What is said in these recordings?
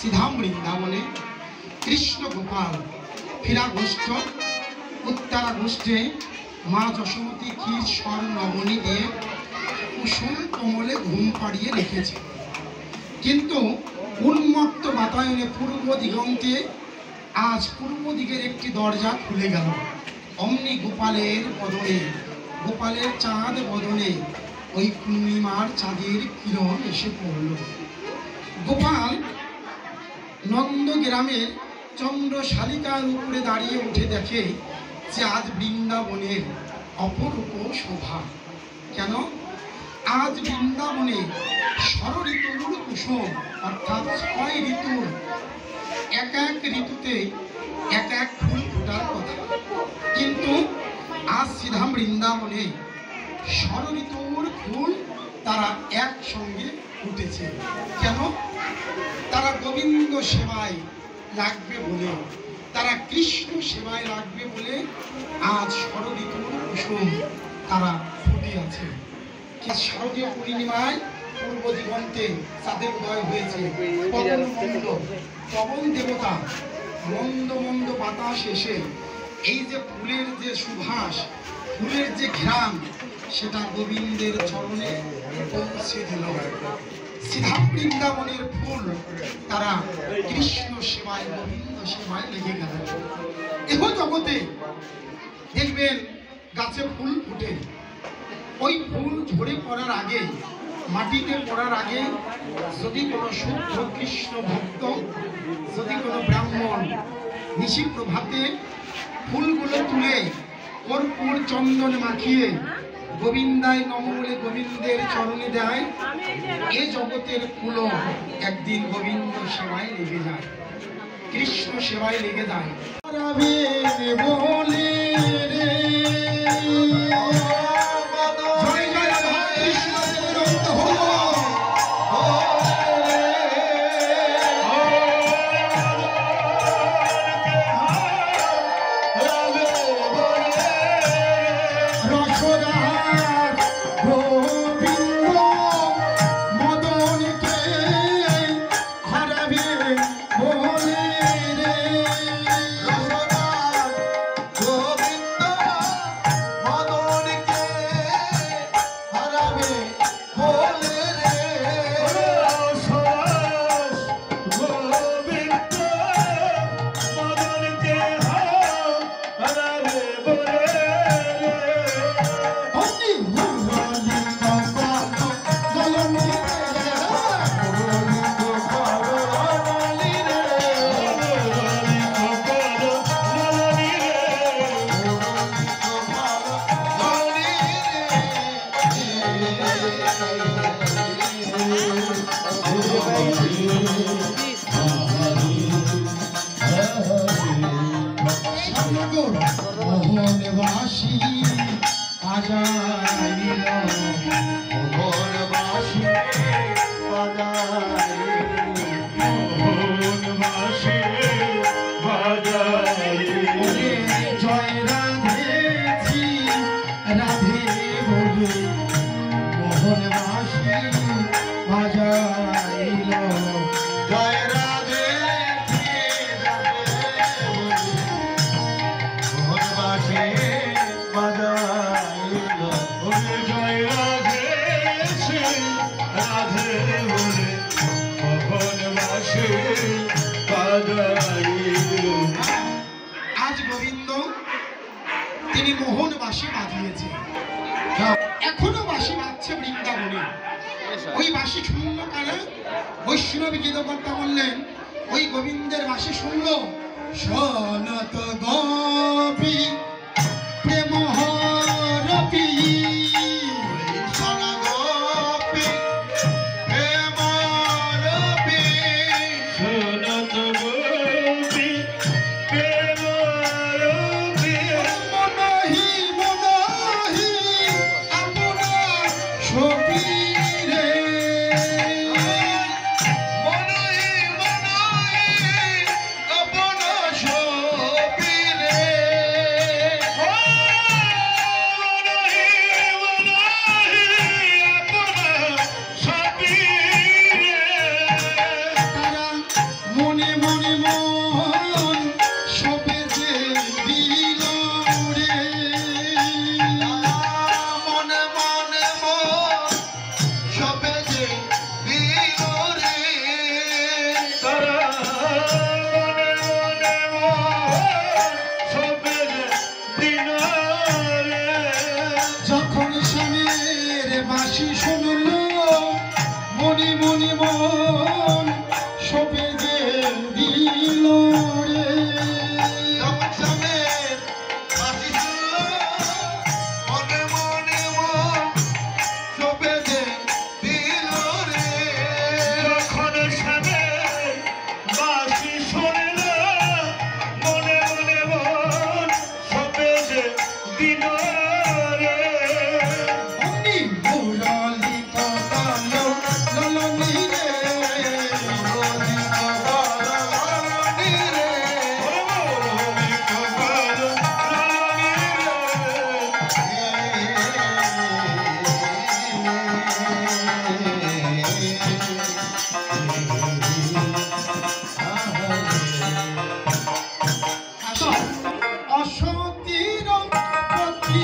श्रीधाम वृंदावने कृष्ण गोपाल फिरा गोष्ठ उत्तरा गोष्ठे माँ যশোমতী ক্ষীর স্বর্ণমণি দিয়ে কুসুম কমলে ঘুম পাড়িয়ে রেখেছে। কিন্তু উন্মত্ত বাতায়নে পূর্ব দিগন্তে আজ পূর্ব দিকের একটি দরজা খুলে গেল। অমনি গোপালের বদনে, গোপালের চাঁদ বদনে ওই পূর্ণিমার চাঁদের কিরণ এসে পড়ল। গোপাল নন্দগ্রামের চন্দ্রশালিকার উপরে দাঁড়িয়ে উঠে দেখে যে আজ বৃন্দাবনের অপরূপ শোভা। কেন? আজ বৃন্দাবনে ষড়ঋতুর কুসুম অর্থাৎ 6 ঋতুর এক এক ঋতুতে এক এক ফুল ফোটার কথা, কিন্তু আজ শ্রীধাম বৃন্দাবনে ষড়ঋতুর ফুল তারা একসঙ্গে ফুটেছে। কেন? তারা গোবিন্দ সেবায় লাগবে বলে, তারা কৃষ্ণ সেবায় লাগবে বলে আজ ষড়ঋতুর কুসুম তারা ফুটে আছে। শারদীয় পূর্ণিমায় পূর্ব দিগন্তে চাঁদের উদয় হয়েছে। পবন দেবতা মন্দ মন্দ বাতাস এসে এই যে ফুলের যে সুভাষ, ফুলের যে ঘ্রাণ, সেটা গোবিন্দের চরণে পৌঁছে দিল। শ্রীধাম বৃন্দাবনের ফুল তারা কৃষ্ণ সেবায় গোবিন্দ সেবায় লেগে গেল। এহ জগতে দেখবেন গাছে ফুল ফুটে, ওই ফুল ঝরে পড়ার আগে, মাটিতে পড়ার আগে যদি কোনো শুদ্ধ কৃষ্ণ ভক্ত, যদি কোনো ব্রাহ্মণ নিশি প্রভাতে ফুলগুলো তুলে কর্পূর চন্দন মাখিয়ে গোবিন্দায় নম বলে গোবিন্দের চরণে দেয়, এ জগতের ফুলও একদিন গোবিন্দ সেবায় লেগে যায়, কৃষ্ণ সেবায় লেগে যায়। বলে রে বাঁশি বাজাইল মোহন বাঁশি বাজাইল মোহন বাঁশি বাজাইল জয় রাধেছি রাধে বলে মোহন বাঁশি বাজাইল জয় রাধে মোহন বাঁশি বাজাইল জয় রাধে রাধে বলে মোহন বাঁশি বাজাইল। আজ গোবিন্দ তিনি মোহন বাঁশি বাজিয়েছে, এখনো বাঁশি বাজছে বৃন্দাবনে। ওই বাঁশি শুনল কারা? বৈষ্ণব গীতকর্তা বললেন ওই গোবিন্দের বাঁশি শুনল সনত গোপী প্রেম হরপি সনত গোপী প্রেম রূপী মনহি মনহি আপনা সপি রে মনহি মনহি আপন সপি রে মনহি মনহি আপন সপি রে তারা মনে মনে মন সপে যে দিল রে মনে মনে মন সপে যে দিল রে তারা মনে মনে মন সপে যে দিল রে যখন স্বামীর বাঁশি শুনল মনে মনে মন সপে যে দিল রে জমজমের বাঁশি শুনল মনে মনে মন সপে যে দিল রে যখন স্বামীর বাঁশি শুনল মনে মনে মন সপে যে দিল রে অমনি মুরলি কদল ললনি রে অসতীর পতি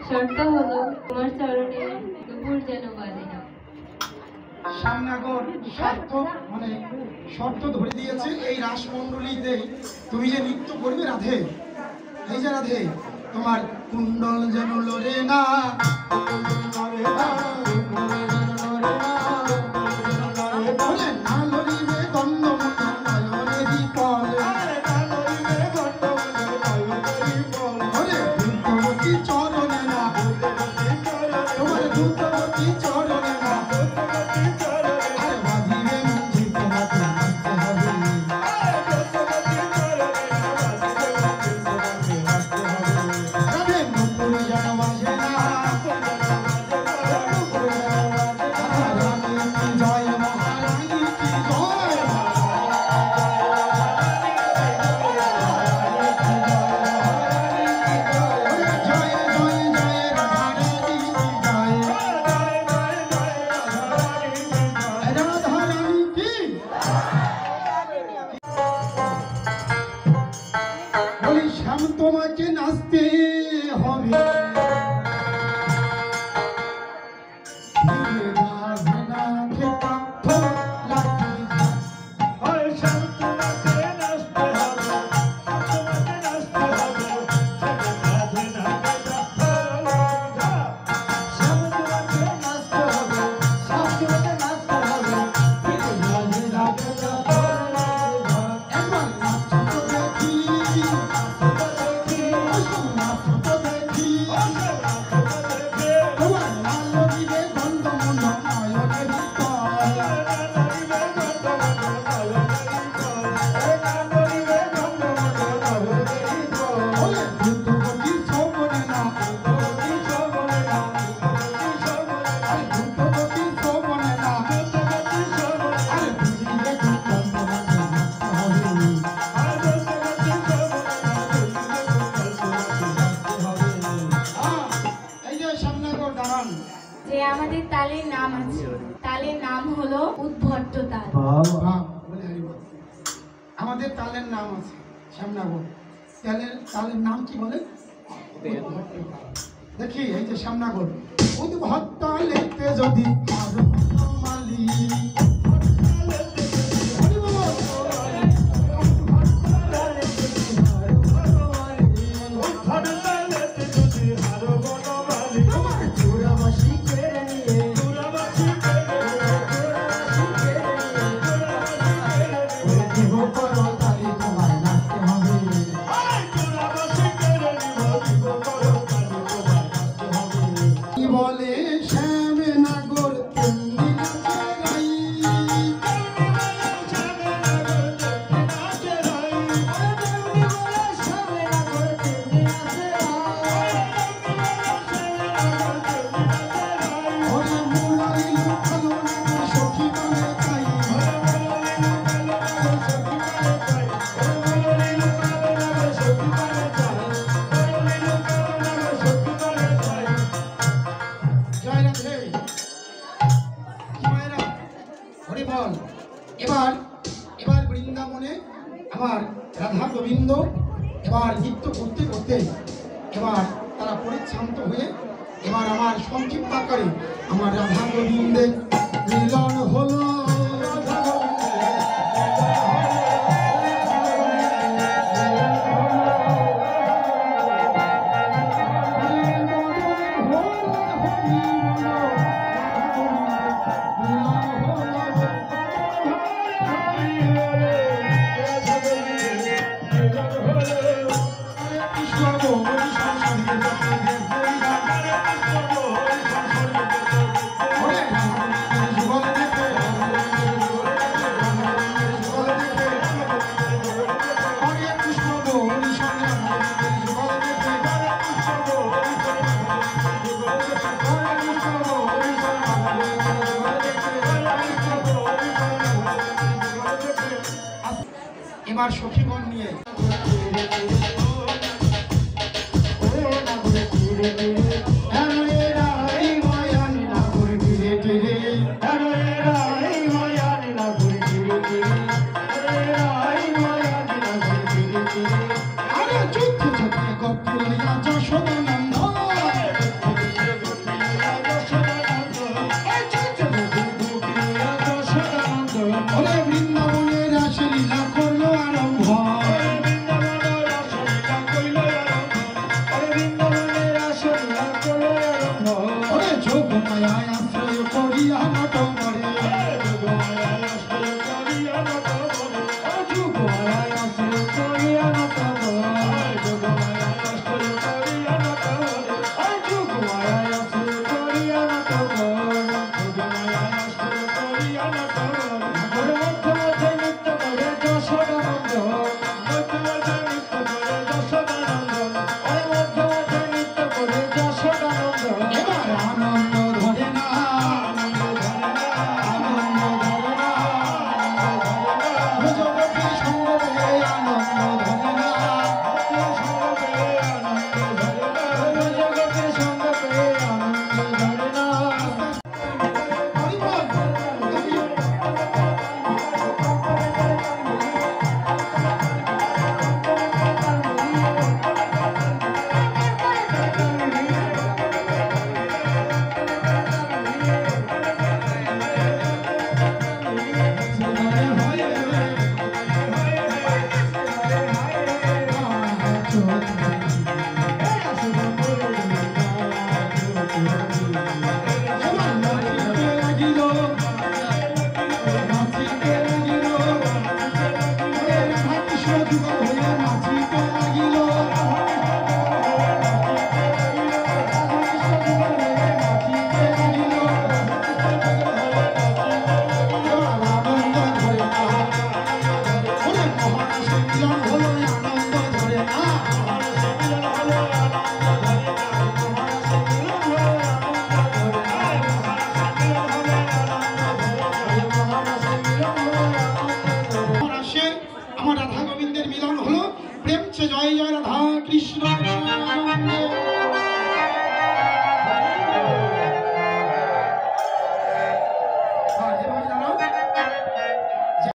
শর্ত হলো তোমার চরণে দুপুর যেন বাজে না। সামনাগর শর্ত মানে শর্ত ধরে দিয়েছে এই রাসমণ্ডলীতে তুমি যে নৃত্য করবে রাধে, এই যে রাধে তোমার কুণ্ডল যেন লড়ে না, না লড়িবে গন্ধ নয়নেরই পল, দ্রুতগতি চরণে না, তোমার দ্রুতগতি চরণে না, আরে বাজিবে মুঞ্জি তোমাকে নাচতে হবে, রাধে নুপুর যেন বাজে না, রানী কি জয় মহারানী কি জয়, জয় জয় জয় রাধারানী কি জয়, রাধারানী কি বলি শ্যাম তোমাকে নাচতে হবে, যে আমাদের তালের নাম আছে, তালের নাম হলো উদ্ভট্ট তাল। আমাদের তালের নাম আছে শ্যামনগর, তালের নাম কি বলে? দেখি এই যে শ্যামনগর উদ্ভট তালেতে যদি মালি বলে শ্যামনগর তেমনি নাচে রাই, ওরে মুরারি লুকালো নাকি সখী বলে তাই, জয় রাধে কি মায়েরা, হরি বল। এবার এবার বৃন্দাবনে আমার রাধা গোবিন্দ এবার নৃত্য করতে করতে এবার তারা পরিচ্ছান্ত হয়ে এবার আমার সংক্ষিপ্ত আকারে আমার রাধা গোবিন্দের মিলন হলো। এবার সখীগণ নিয়ে রাধে ওরে যোগ মায়ায় আশ্রয় করিয়া নাটক করে